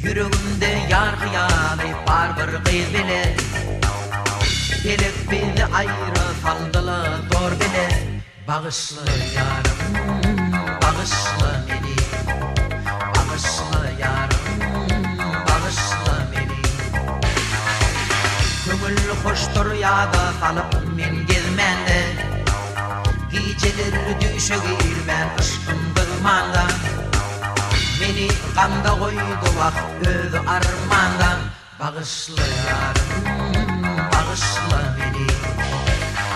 Yüreğimde yar hıyalı bar bir kız bile. Gelip bizi ayrı saldılı zor bile. Bağışlı yarım, bağışlı beni. Bağışlı yarım, bağışlı beni. Köngül hoştur yada salıp men gezmende. Geceler düşegir ben ışkın kılmanda. Meni kanda koydu vak öz armanda. Bağışlı yarım, bağışlı beni.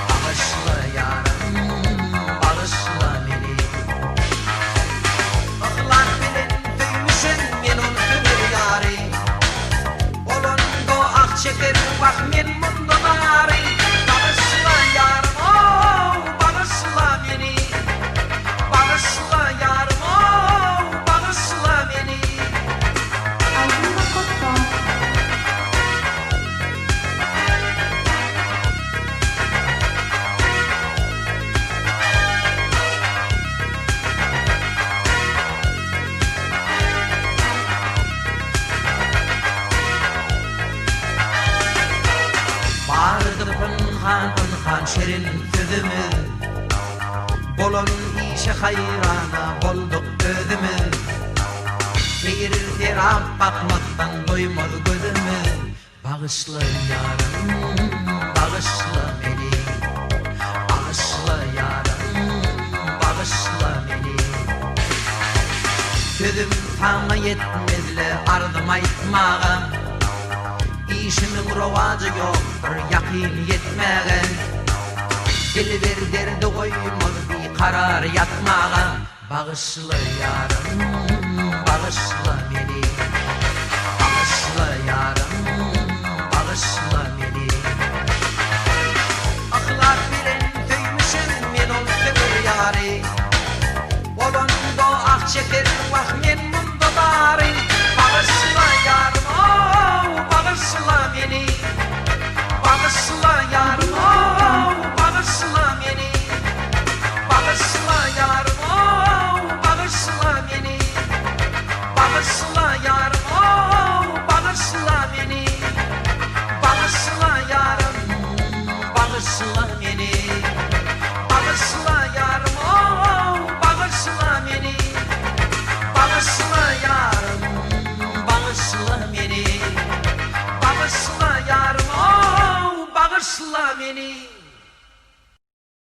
Bağışlı yarım, bağışlı beni. Ihlar bilen düymüşen men on ömür yari. Olongo ak çeker vak men mundan ari. Bağışlı yarım, oh, bağışlı beni. Bağışlı yarım, oh, bağışlı beni. Albuma Kotto. Vardır pınhan şerin sözümüz. Bolon işe hayrana bolduk özümüz. Seyir serap bakmaktan doymaz gözümüz. Bağışlı yarım, bağışlı beni. Bağışlı yarım, bağışlı beni. Sözüm sana yetmezle ardım aytmağa. İşimin rovacı yoktur yakin yetmeğe. Dilber derdi koymaz bir karar yatmağa. Bağışlı yarım, bağışlı beni.